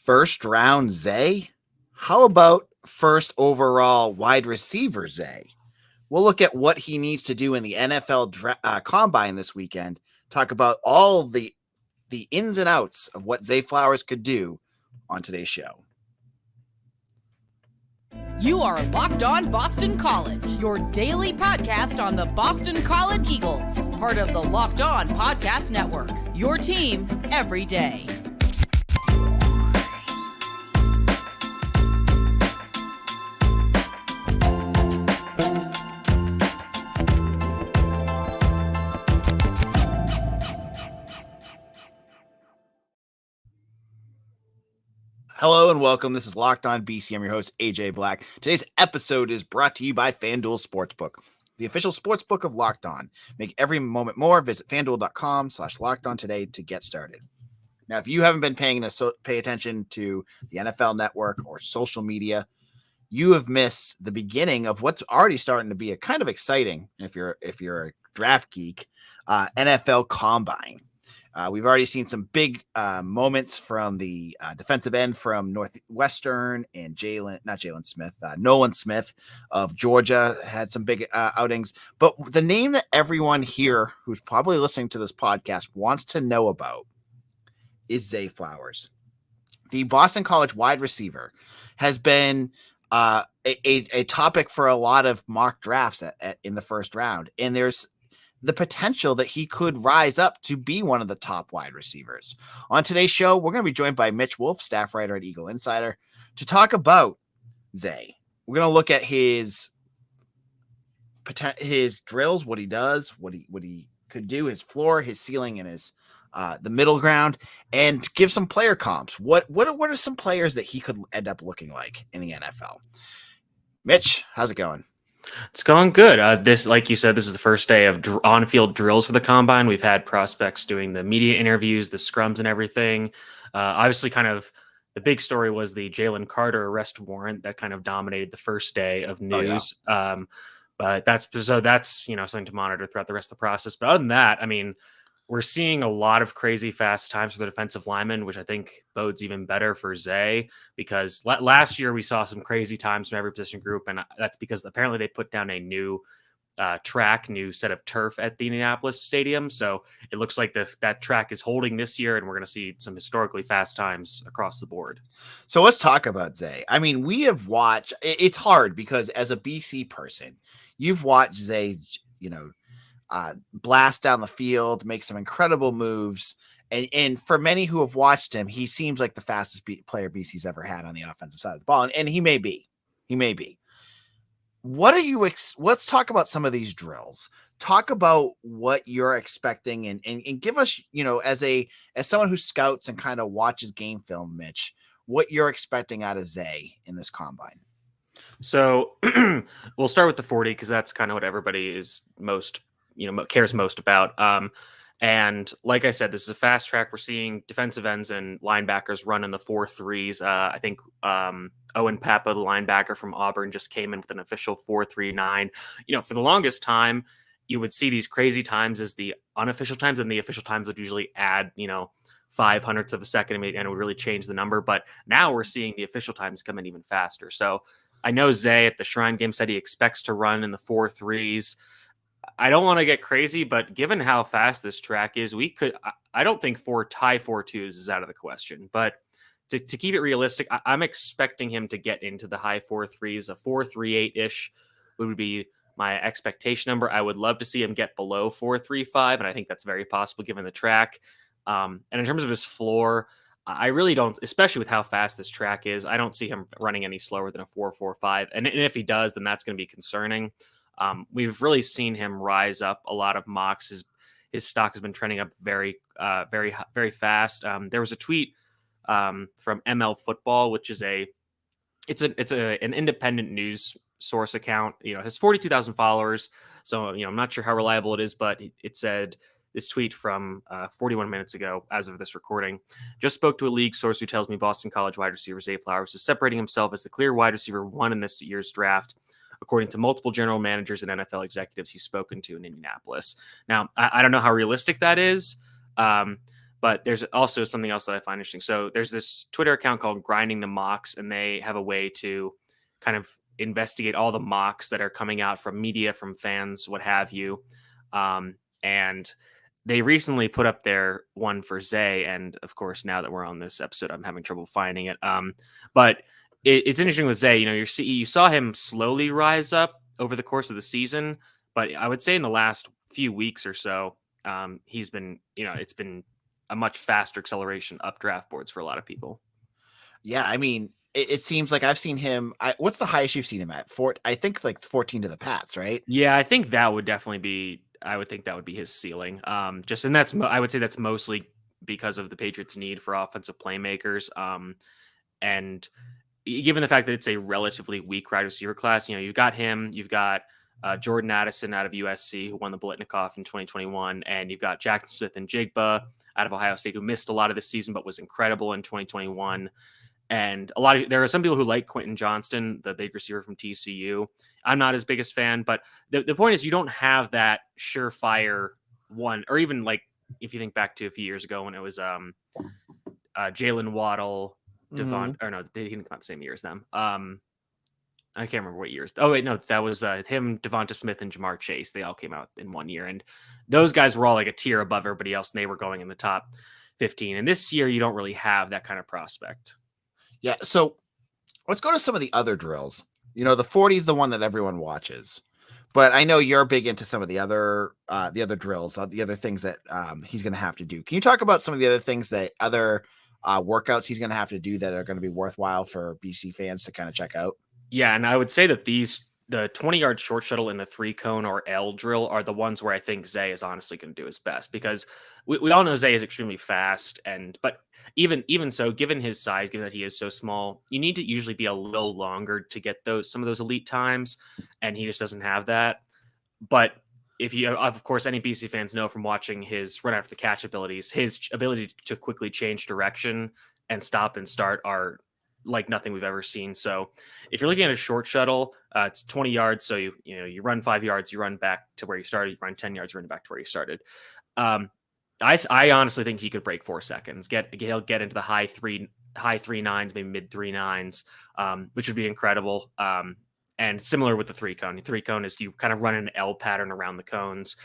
First round Zay? How about first overall wide receiver Zay? We'll look at what he needs to do in the NFL Combine this weekend. Talk about all the ins and outs of what Zay Flowers could do on today's show. You are Locked On Boston College, your daily podcast on the Boston College Eagles, part of the Locked On Podcast Network, your team every day. Hello and welcome. This is Locked On BC. I'm your host, AJ Black. Today's episode is brought to you by FanDuel Sportsbook, the official sportsbook of Locked On. Make every moment more. Visit FanDuel.com/LockedOn today to get started. Now, if you haven't been pay attention to the NFL Network or social media, you have missed the beginning of what's already starting to be a kind of exciting, if you're a draft geek, NFL Combine. We've already seen some big moments from the defensive end from Northwestern and Nolan Smith of Georgia had some big outings. But the name that everyone here who's probably listening to this podcast wants to know about is Zay Flowers. The Boston College wide receiver has been a topic for a lot of mock drafts in the first round. And there's the potential that he could rise up to be one of the top wide receivers. On today's show, we're going to be joined by Mitch Wolfe, staff writer at Eagle Insider, to talk about Zay. We're going to look at his drills, what he does, what he could do, his floor, his ceiling, and his the middle ground, and give some player comps. What are some players that he could end up looking like in the NFL? Mitch, how's it going? It's going good. This, like you said, this is the first day of on-field drills for the Combine. We've had prospects doing the media interviews, the scrums and everything. Obviously, kind of the big story was the Jalen Carter arrest warrant that kind of dominated the first day of news. Oh, yeah. But that's something to monitor throughout the rest of the process. But other than that, I mean, we're seeing a lot of crazy fast times for the defensive linemen, which I think bodes even better for Zay, because last year we saw some crazy times from every position group, and that's because apparently they put down a new new set of turf at the Indianapolis stadium. So it looks like that track is holding this year, and we're going to see some historically fast times across the board. So let's talk about Zay. I mean, we have watched – it's hard because as a BC person, you've watched Zay, blast down the field, make some incredible moves. And for many who have watched him, he seems like the fastest player BC's ever had on the offensive side of the ball. And he may be. Let's talk about some of these drills. Talk about what you're expecting and give us, as someone who scouts and kind of watches game film, Mitch, what you're expecting out of Zay in this combine. So we'll start with the 40 because that's kind of what everybody is cares most about. And like I said, this is a fast track. We're seeing defensive ends and linebackers run in the 4.3s. I think Owen Papa, the linebacker from Auburn, just came in with an official 4.39. For the longest time, you would see these crazy times as the unofficial times, and the official times would usually add, 0.05 of a second, and it would really change the number. But now we're seeing the official times come in even faster. So I know Zay at the Shrine game said he expects to run in the 4.3s. I don't want to get crazy, but given how fast this track is, I don't think high 4.2s is out of the question. But to keep it realistic, I'm expecting him to get into the high 4.3s. A 4.38-ish would be my expectation number. I would love to see him get below 4.35, and I think that's very possible given the track. And in terms of his floor, I really don't, especially with how fast this track is, I don't see him running any slower than a 4.45. And if he does, then that's going to be concerning. We've really seen him rise up a lot of mocks. His stock has been trending up very, very, very fast. There was a tweet from ML Football, which is an independent news source account. Has 42,000 followers. So I'm not sure how reliable it is, but it said this tweet from 41 minutes ago, as of this recording: just spoke to a league source who tells me Boston College wide receiver Zay Flowers is separating himself as the clear wide receiver 1 in this year's draft, according to multiple general managers and NFL executives he's spoken to in Indianapolis. Now, I don't know how realistic that is, But there's also something else that I find interesting. So there's this Twitter account called Grinding the Mocks, and they have a way to kind of investigate all the mocks that are coming out from media, from fans, what have you. And they recently put up their one for Zay, and of course, now that we're on this episode, I'm having trouble finding it. But it's interesting with Zay. You saw him slowly rise up over the course of the season, but I would say in the last few weeks or so, he's been, it's been a much faster acceleration up draft boards for a lot of people. Yeah, I mean, it seems like I've seen him. What's the highest you've seen him at? I think like 14 to the Pats, right? Yeah, I think that would definitely be. I would think that would be his ceiling. And I would say that's mostly because of the Patriots' need for offensive playmakers. And given the fact that it's a relatively weak wide receiver class, you've got him, you've got Jordan Addison out of USC, who won the Blitnikoff in 2021, and you've got Jaxon Smith-Njigba out of Ohio State, who missed a lot of the season but was incredible in 2021. And there are some people who like Quentin Johnston, the big receiver from TCU. I'm not his biggest fan, but the point is you don't have that surefire one, or even like if you think back to a few years ago when it was Jalen Waddle, Devon, or no, they didn't come out the same year as them. I can't remember what years. Oh wait, no, that was him, Devonta Smith, and Jamar Chase. They all came out in one year, and those guys were all like a tier above everybody else, and they were going in the top 15. And this year, you don't really have that kind of prospect. Yeah, so let's go to some of the other drills. The 40 is the one that everyone watches, but I know you're big into some of the other drills, the other things that he's going to have to do. Can you talk about some of the other things that other workouts he's going to have to do that are going to be worthwhile for BC fans to kind of check out? Yeah, and I would say that the 20-yard short shuttle and the 3-cone or L drill are the ones where I think Zay is honestly going to do his best, because we all know Zay is extremely fast, but even so, given his size, given that he is so small, you need to usually be a little longer to get some of those elite times, and he just doesn't have that. But if you, of course, any BC fans know from watching his run after the catch abilities, his ability to quickly change direction and stop and start are like nothing we've ever seen. So if you're looking at a short shuttle, it's 20 yards. So you run 5 yards, you run back to where you started, you run 10 yards, you run back to where you started. I honestly think he could break 4 seconds. He'll get into the high 3.9s, maybe mid 3.9s, which would be incredible. And similar with the 3-cone. The 3-cone is you kind of run an L pattern around the cones,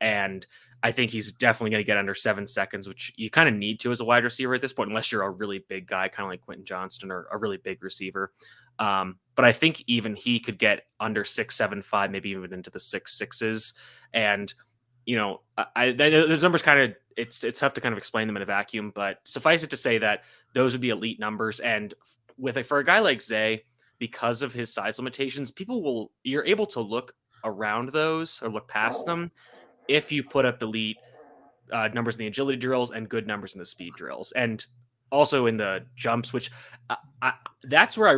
and I think he's definitely going to get under 7 seconds, which you kind of need to as a wide receiver at this point, unless you're a really big guy, kind of like Quentin Johnston, or a really big receiver. But I think even he could get under 6.75, maybe even into the 6.6s. And, those numbers kind of, it's tough to kind of explain them in a vacuum, but suffice it to say that those would be elite numbers. And for a guy like Zay, because of his size limitations, you're able to look around those or look past them if you put up elite numbers in the agility drills and good numbers in the speed drills, and also in the jumps, which that's where I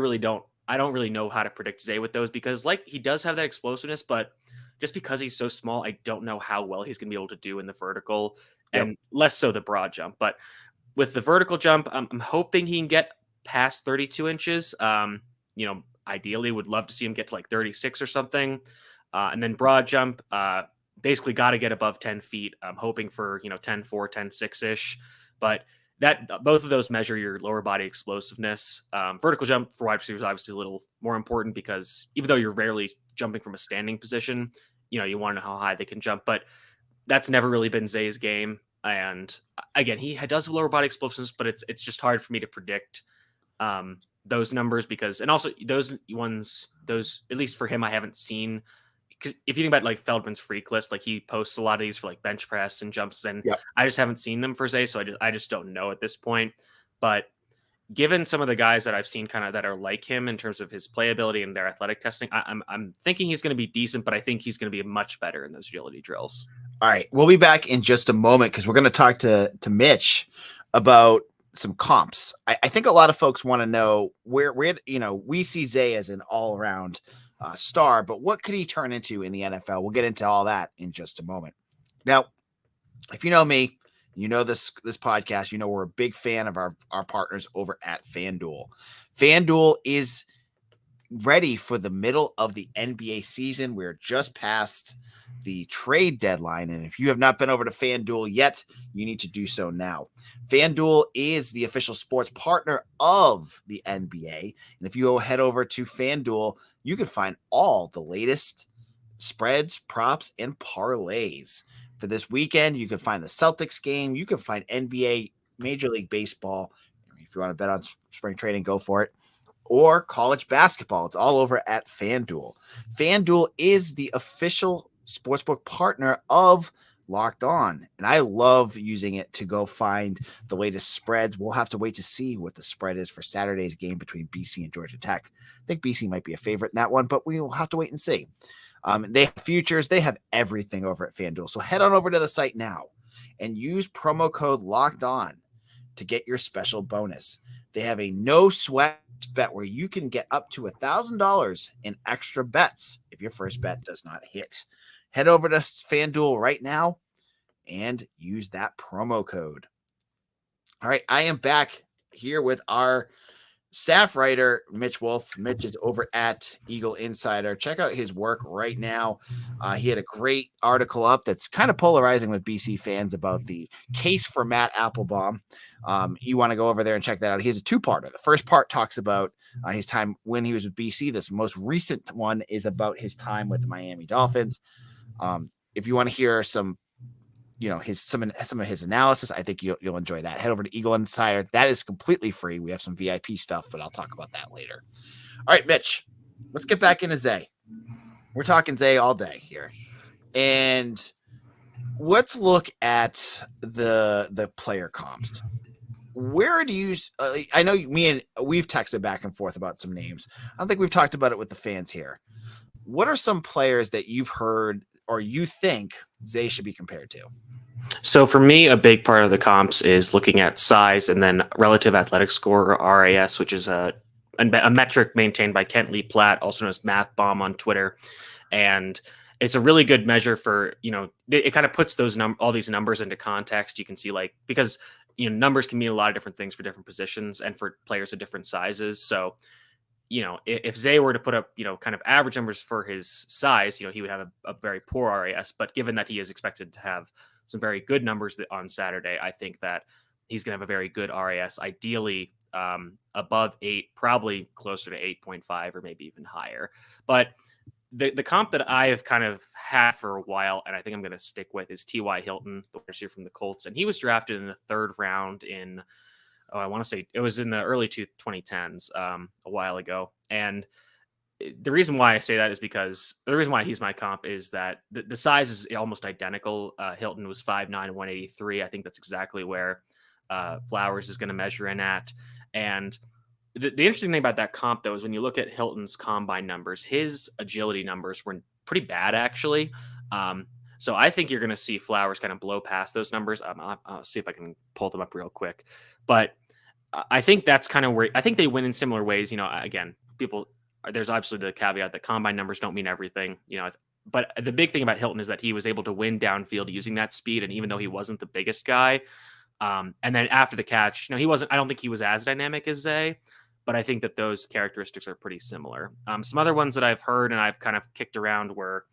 don't really know how to predict Zay with those, because he does have that explosiveness, but just because he's so small, I don't know how well he's going to be able to do in the vertical, and less so the broad jump. But with the vertical jump, I'm hoping he can get past 32 inches. Ideally would love to see him get to like 36 or something. And then broad jump, basically got to get above 10 feet. I'm hoping for, 10.4, 10.6-ish, but both of those measure your lower body explosiveness. Vertical jump for wide receivers is obviously a little more important, because even though you're rarely jumping from a standing position, you want to know how high they can jump, but that's never really been Zay's game. And again, he does have lower body explosiveness, but it's just hard for me to predict those numbers, and also those ones, at least for him, I haven't seen. Because if you think about like Feldman's freak list, like he posts a lot of these for like bench press and jumps, and I just haven't seen them for Zay, so I just don't know at this point. But given some of the guys that I've seen kind of that are like him in terms of his playability and their athletic testing, I'm thinking he's going to be decent, but I think he's going to be much better in those agility drills. All right, we'll be back in just a moment, because we're going to talk to Mitch about some comps. I think a lot of folks want to know where we see Zay as an all around star, but what could he turn into in the NFL? We'll get into all that in just a moment. Now, if you know me, you know this podcast, we're a big fan of our partners over at FanDuel. FanDuel is ready for the middle of the NBA season. We're just past the trade deadline, and if you have not been over to FanDuel yet, you need to do so now. FanDuel is the official sports partner of the NBA, and if you head over to FanDuel, you can find all the latest spreads, props, and parlays. For this weekend, you can find the Celtics game, you can find NBA, Major League Baseball. If you want to bet on spring training, go for it. Or college basketball. It's all over at FanDuel. FanDuel is the official sportsbook partner of Locked On, and I love using it to go find the latest spreads. We'll have to wait to see what the spread is for Saturday's game between BC and Georgia Tech. I think BC might be a favorite in that one, but we will have to wait and see. They have futures. They have everything over at FanDuel. So head on over to the site now and use promo code Locked On to get your special bonus. They have a no sweat bet where you can get up to $1,000 in extra bets if your first bet does not hit. Head over to FanDuel right now and use that promo code. All right, I am back here with our staff writer, Mitch Wolfe. Mitch is over at Eagle Insider. Check out his work right now. He had a great article up that's kind of polarizing with BC fans about the case for Matt Applebaum. You want to go over there and check that out. He has a two-parter. The first part talks about his time when he was with BC. This most recent one is about his time with the Miami Dolphins. If you want to hear some some of his analysis, I think you'll enjoy that. Head over to Eagle Insider. That is completely free. We have some VIP stuff, but I'll talk about that later. All right, Mitch, let's get back into Zay. We're talking Zay all day here. And let's look at the player comps. Where do you I know we've texted back and forth about some names. I don't think we've talked about it with the fans here. What are some players that you've heard or you think Zay should be compared to? So for me, a big part of the comps is looking at size and then relative athletic score, or RAS, which is a metric maintained by Kent Lee Platt, also known as Math Bomb on Twitter. And it's a really good measure for, it kind of puts all these numbers into context. You can see because, numbers can mean a lot of different things for different positions and for players of different sizes. So, if Zay were to put up, kind of average numbers for his size, he would have a very poor RAS. But given that he is expected to have some very good numbers on Saturday, I think that he's going to have a very good RAS, ideally above 8, probably closer to 8.5 or maybe even higher. But the comp that I have kind of had for a while, and I think I'm going to stick with, is T.Y. Hilton, the wide receiver from the Colts. And he was drafted in the 3rd round in I want to say it was in the early 2010s, a while ago. And the reason why I say that is because the reason why he's my comp is that the size is almost identical. Hilton was 5'9" and 183. I think that's exactly where Flowers is going to measure in at. And the interesting thing about that comp, though, is when you look at Hilton's combine numbers, his agility numbers were pretty bad, actually. So I think you're going to see Flowers kind of blow past those numbers. I'll see if I can pull them up real quick. But I think that's kind of where I think they win in similar ways. Again, there's obviously the caveat that combine numbers don't mean everything, but the big thing about Hilton is that he was able to win downfield using that speed. And even though he wasn't the biggest guy, and then after the catch, I don't think he was as dynamic as Zay, but I think that those characteristics are pretty similar. Some other ones that I've heard and I've kind of kicked around were,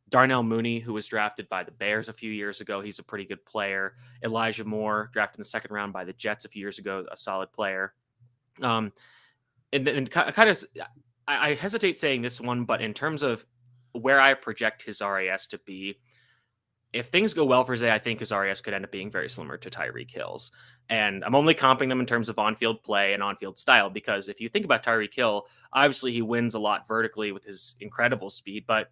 Darnell Mooney, who was drafted by the Bears a few years ago. He's a pretty good player. Elijah Moore, drafted in the 2nd round by the Jets a few years ago, a solid player. And kind of, I hesitate saying this one, but in terms of where I project his RAS to be, if things go well for Zay, I think his RAS could end up being very similar to Tyreek Hill's. And I'm only comping them in terms of on-field play and on-field style, because if you think about Tyreek Hill, obviously he wins a lot vertically with his incredible speed, but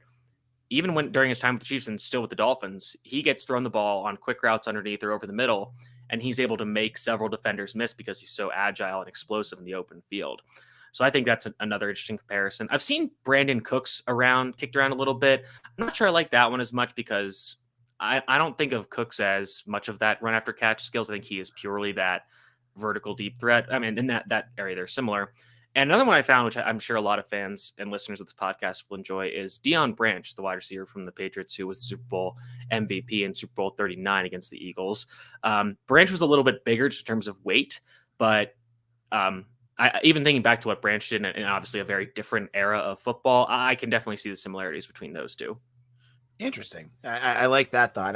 even during his time with the Chiefs and still with the Dolphins, he gets thrown the ball on quick routes underneath or over the middle, and he's able to make several defenders miss because he's so agile and explosive in the open field. So I think that's another interesting comparison. I've seen Brandon Cooks kicked around a little bit. I'm not sure I like that one as much because I don't think of Cooks as much of that run after catch skills. I think he is purely that vertical deep threat. I mean, in that area, they're similar. And another one I found, which I'm sure a lot of fans and listeners of this podcast will enjoy, is Deion Branch, the wide receiver from the Patriots, who was the Super Bowl MVP in Super Bowl 39 against the Eagles. Branch was a little bit bigger just in terms of weight, but even thinking back to what Branch did in obviously a very different era of football, I can definitely see the similarities between those two. Interesting. I like that thought.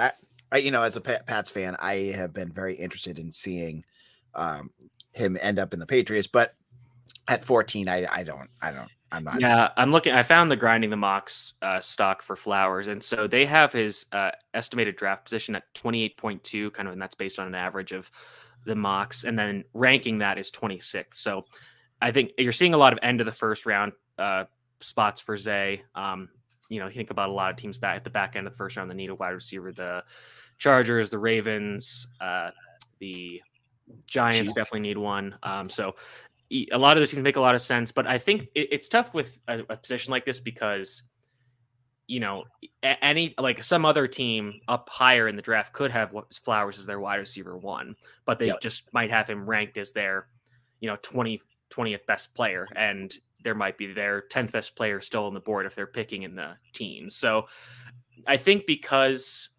As a Pats fan, I have been very interested in seeing him end up in the Patriots, but at 14, I'm not. Yeah, I found the Grinding the Mocks stock for Flowers, and so they have his estimated draft position at 28.2, kind of, and that's based on an average of the mocks, and then ranking that is 26th. So I think you're seeing a lot of end of the first round spots for Zay. You think about a lot of teams back at the back end of the first round that need a wide receiver. The Chargers, the Ravens, the Giants Chiefs definitely need one. So a lot of those teams make a lot of sense, but I think it's tough with a position like this because, any like some other team up higher in the draft could have Flowers as their wide receiver 1, but they just might have him ranked as their, 20th best player, and there might be their 10th best player still on the board if they're picking in the teens. So I think because,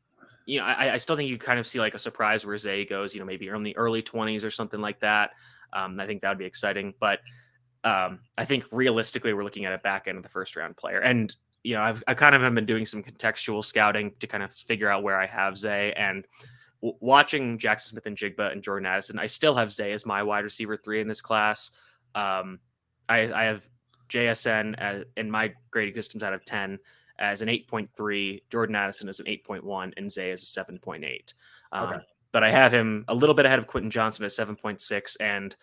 I still think you kind of see like a surprise where Zay goes, maybe in the early 20s or something like that. I think that would be exciting, but I think realistically we're looking at a back end of the first round player. And, I kind of have been doing some contextual scouting to kind of figure out where I have Zay, and watching Jaxon Smith-Njigba and Jordan Addison, I still have Zay as my wide receiver 3 in this class. I have JSN in my grading systems out of 10 as an 8.3, Jordan Addison as an 8.1, and Zay as a 7.8. But I have him a little bit ahead of Quentin Johnson at 7.6, and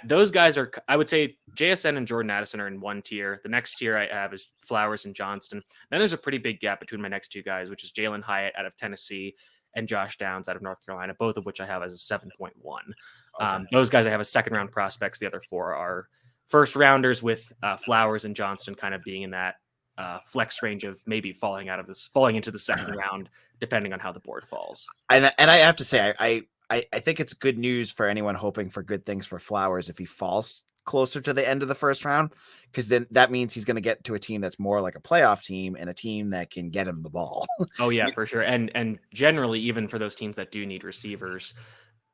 those guys are, I would say JSN and Jordan Addison are in one tier. The next tier I have is Flowers and Johnston. Then there's a pretty big gap between my next two guys, which is Jalin Hyatt out of Tennessee and Josh Downs out of North Carolina, both of which I have as a 7.1. Those guys I have as second round prospects. The other 4 are first rounders, with Flowers and Johnston kind of being in that flex range of maybe falling into the second round, depending on how the board falls. And I have to say, I think it's good news for anyone hoping for good things for Flowers if he falls closer to the end of the first round, because then that means he's going to get to a team that's more like a playoff team and a team that can get him the ball. Oh yeah, for sure. And generally, even for those teams that do need receivers,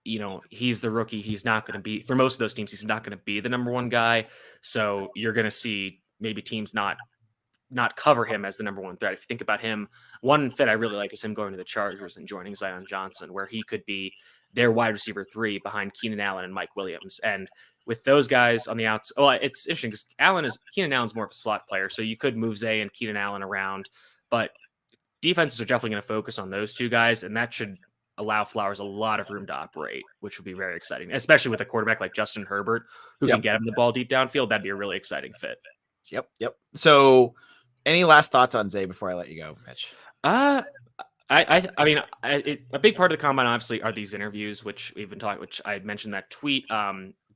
he's the rookie. He's not going to be, for most of those teams, he's not going to be the number 1 guy. So you're going to see maybe teams not cover him as the number 1 threat. If you think about him, one fit I really like is him going to the Chargers and joining Zion Johnson, where he could be their wide receiver 3 behind Keenan Allen and Mike Williams. And with those guys on the outs, it's interesting because Keenan Allen's more of a slot player, so you could move Zay and Keenan Allen around, but defenses are definitely going to focus on those 2 guys, and that should allow Flowers a lot of room to operate, which would be very exciting, especially with a quarterback like Justin Herbert who can get him the ball deep downfield. That'd be a really exciting fit. Yep. So any last thoughts on Zay before I let you go, Mitch? A big part of the combine obviously are these interviews, which we've been talking, which I mentioned that tweet.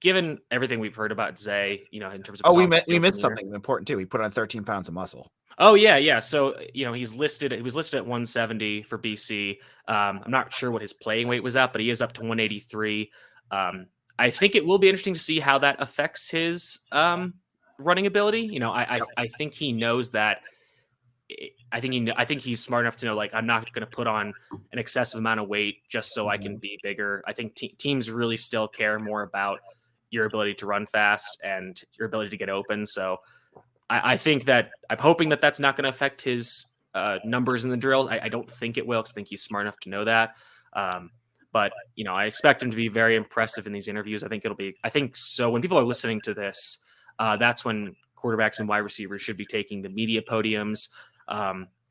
Given everything we've heard about Zay, in terms of we missed something important too. He put on 13 pounds of muscle. Oh yeah. So he was listed at 170 for BC. I'm not sure what his playing weight was at, but he is up to 183. I think it will be interesting to see how that affects his running ability. I think he knows that. I think he's smart enough to know, like, I'm not going to put on an excessive amount of weight just so I can be bigger. I think teams really still care more about your ability to run fast and your ability to get open. So I think that I'm hoping that that's not going to affect his numbers in the drill. I don't think it will, because I think he's smart enough to know that. But I expect him to be very impressive in these interviews. I think so. When people are listening to this, that's when quarterbacks and wide receivers should be taking the media podiums.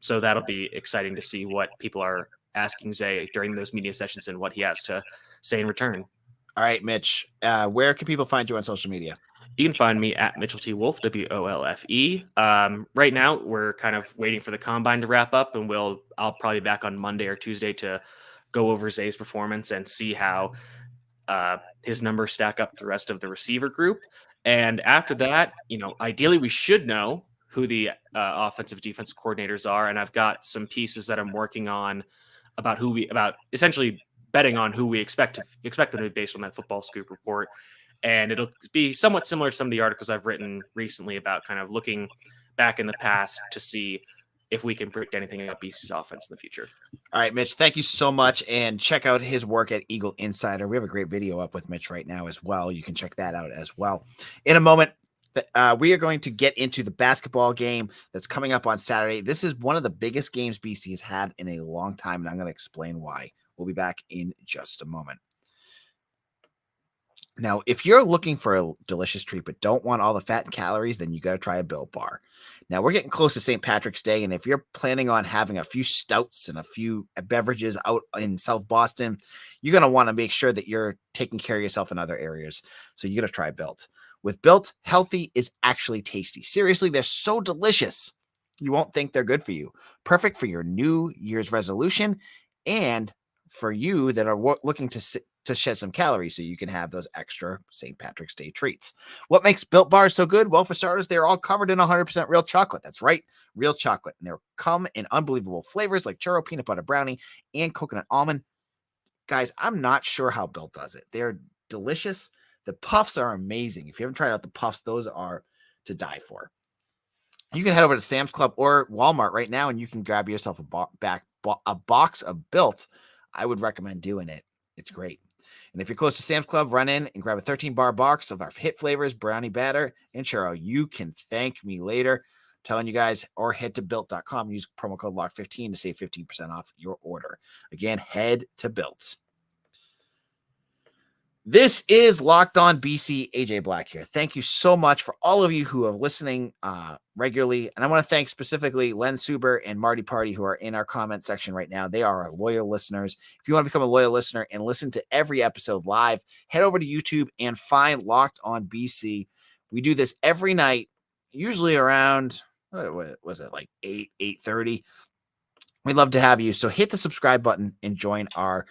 So that'll be exciting to see what people are asking Zay during those media sessions and what he has to say in return. All right, Mitch, where can people find you on social media? You can find me at Mitchell T. Wolfe, WOLFE. Right now, we're kind of waiting for the combine to wrap up, and I'll probably be back on Monday or Tuesday to go over Zay's performance and see how his numbers stack up to the rest of the receiver group. And after that, ideally we should know who the offensive defensive coordinators are. And I've got some pieces that I'm working on about essentially betting on who we expect them to be based on that Football Scoop report. And it'll be somewhat similar to some of the articles I've written recently about kind of looking back in the past to see if we can predict anything about BC's offense in the future. All right, Mitch, thank you so much. And check out his work at Eagle Insider. We have a great video up with Mitch right now as well. You can check that out as well. In a moment, we are going to get into the basketball game that's coming up on Saturday. This is one of the biggest games BC has had in a long time, and I'm going to explain why. We'll be back in just a moment. Now, if you're looking for a delicious treat but don't want all the fat and calories, then you got to try a Built Bar. Now, we're getting close to St. Patrick's Day, and if you're planning on having a few stouts and a few beverages out in South Boston, you're going to want to make sure that you're taking care of yourself in other areas. So you got to try Built. With Built, healthy is actually tasty. Seriously, they're so delicious. You won't think they're good for you. Perfect for your New Year's resolution and for you that are looking to shed some calories so you can have those extra St. Patrick's Day treats. What makes Built Bars so good? Well, for starters, they're all covered in 100% real chocolate. That's right, real chocolate. And they come in unbelievable flavors like churro, peanut butter brownie, and coconut almond. Guys, I'm not sure how Built does it. They're delicious. The puffs are amazing. If you haven't tried out the puffs, those are to die for. You can head over to Sam's Club or Walmart right now, and you can grab yourself a box of Built. I would recommend doing it. It's great. And if you're close to Sam's Club, run in and grab a 13-bar box of our hit flavors, brownie batter, and churro. You can thank me later. I'm telling you guys, or head to built.com. Use promo code LOCK15 to save 15% off your order. Again, head to Built. This is Locked On BC. AJ Black here. Thank you so much for all of you who are listening regularly. And I want to thank specifically Len Suber and Marty Party who are in our comment section right now. They are our loyal listeners. If you want to become a loyal listener and listen to every episode live, head over to YouTube and find Locked On BC. We do this every night, usually around, what was it, like 8:30. We'd love to have you. So hit the subscribe button and join our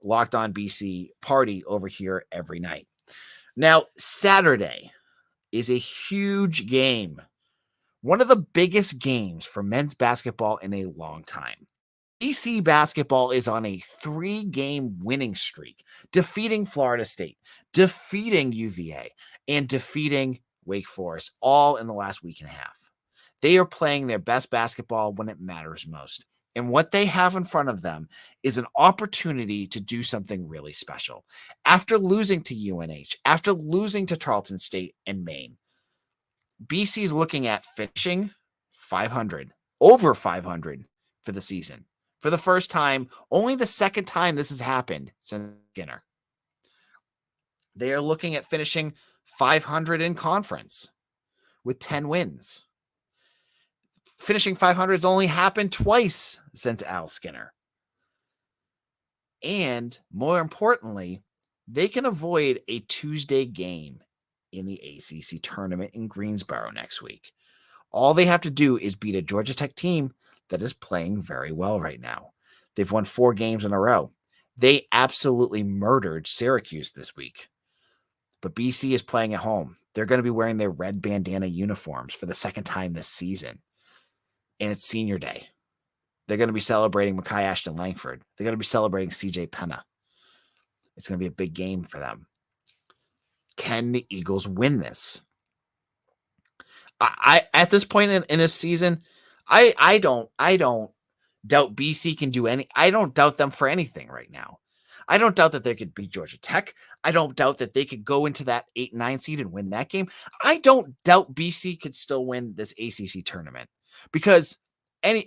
Locked On BC party over here every night. Now, Saturday is a huge game. One of the biggest games for men's basketball in a long time. BC basketball is on a 3-game winning streak, defeating Florida State, defeating UVA, and defeating Wake Forest, all in the last week and a half. They are playing their best basketball when it matters most. And what they have in front of them is an opportunity to do something really special. After losing to UNH, after losing to Tarleton State and Maine, BC is looking at finishing 500, over 500 for the season. For the first time, only the second time this has happened since Skinner. They are looking at finishing 500 in conference with 10 wins. Finishing 500 has only happened twice since Al Skinner. And more importantly, they can avoid a Tuesday game in the ACC tournament in Greensboro next week. All they have to do is beat a Georgia Tech team that is playing very well right now. They've won 4 games in a row. They absolutely murdered Syracuse this week. But BC is playing at home. They're going to be wearing their red bandana uniforms for the second time this season. And it's senior day. They're going to be celebrating Mekhi Ashton Langford. They're going to be celebrating CJ Penna. It's going to be a big game for them. Can the Eagles win this? I at this point in this season, I don't doubt BC can do any. I don't doubt them for anything right now. I don't doubt that they could beat Georgia Tech. I don't doubt that they could go into that 8-9 seed and win that game. I don't doubt BC could still win this ACC tournament. Because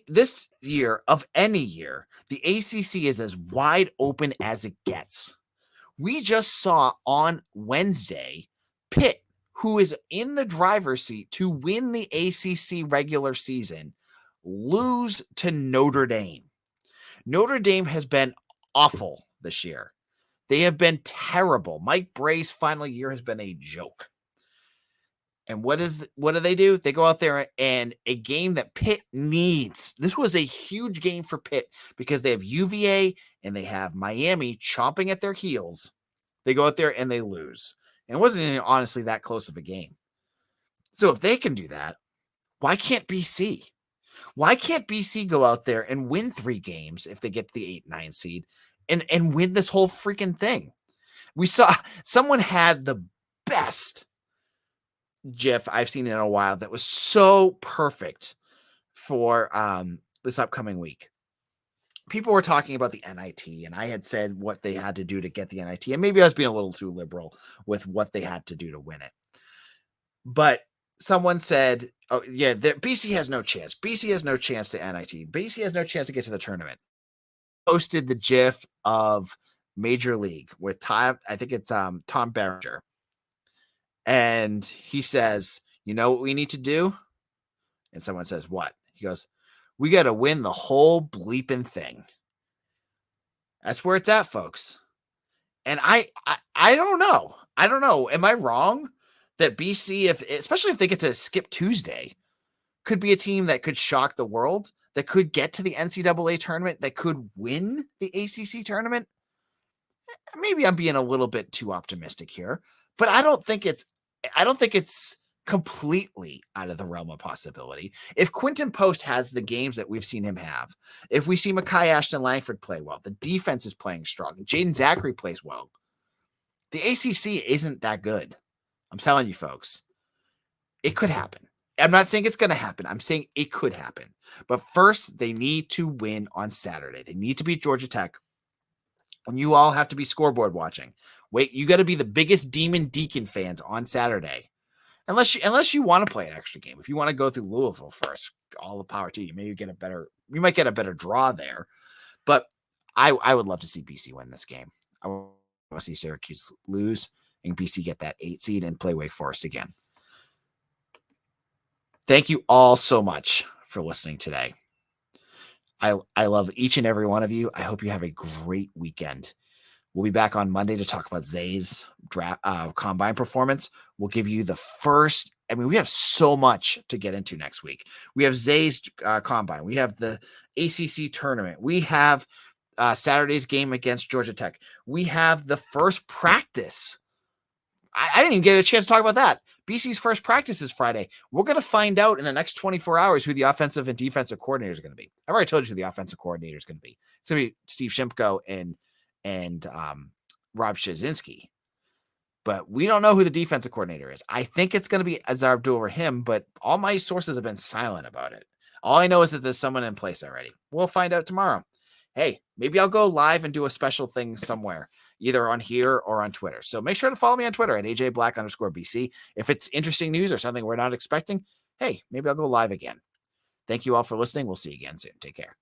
this year of any year, the ACC is as wide open as it gets. We just saw on Wednesday Pitt, who is in the driver's seat to win the ACC regular season, lose to Notre Dame. Notre Dame has been awful this year. They have been terrible. Mike Bray's final year has been a joke. And what do they do? They go out there and a game that Pitt needs. This was a huge game for Pitt because they have UVA and they have Miami chomping at their heels. They go out there and they lose. And it wasn't even honestly that close of a game. So if they can do that, why can't BC? Why can't BC go out there and win 3 games if they get the 8-9 seed and win this whole freaking thing? We saw someone had the best GIF I've seen in a while that was so perfect for this upcoming week, people were talking about the NIT, and I had said what they had to do to get the NIT, and maybe I was being a little too liberal with what they had to do to win it. But someone said, oh, yeah, BC has no chance. BC has no chance to NIT. BC has no chance to get to the tournament. Posted the GIF of Major League with Tom, I think it's Tom Berenger. And he says, you know what we need to do? And someone says, what? He goes, we got to win the whole bleeping thing. That's where it's at, folks. And I don't know. I don't know. Am I wrong that BC, especially if they get to skip Tuesday, could be a team that could shock the world, that could get to the NCAA tournament, that could win the ACC tournament? Maybe I'm being a little bit too optimistic here, but I don't think it's completely out of the realm of possibility. If Quinton Post has the games that we've seen him have, if we see Makai Ashton Langford play well, the defense is playing strong, Jaden Zachary plays well, the ACC isn't that good. I'm telling you, folks, it could happen. I'm not saying it's going to happen. I'm saying it could happen. But first, they need to win on Saturday. They need to beat Georgia Tech. And you all have to be scoreboard watching. Wait, you got to be the biggest Demon Deacon fans on Saturday. Unless you want to play an extra game. If you want to go through Louisville first, all the power to you. You might get a better draw there. But I would love to see BC win this game. I want to see Syracuse lose and BC get that 8 seed and play Wake Forest again. Thank you all so much for listening today. I love each and every one of you. I hope you have a great weekend. We'll be back on Monday to talk about Zay's draft combine performance. We'll give you the first. I mean, we have so much to get into next week. We have Zay's combine. We have the ACC tournament. We have Saturday's game against Georgia Tech. We have the first practice. I didn't even get a chance to talk about that. BC's first practice is Friday. We're going to find out in the next 24 hours who the offensive and defensive coordinator is going to be. I've already told you who the offensive coordinator is going to be. It's going to be Steve Shimko and Rob Shazinski. But we don't know who the defensive coordinator is. I think it's going to be Azar Abdul-Rahim, but all my sources have been silent about it. All I know is that there's someone in place already. We'll find out tomorrow. Hey, maybe I'll go live and do a special thing somewhere, either on here or on Twitter. So make sure to follow me on Twitter at AJBlack_BC. If it's interesting news or something we're not expecting, hey, maybe I'll go live again. Thank you all for listening. We'll see you again soon. Take care.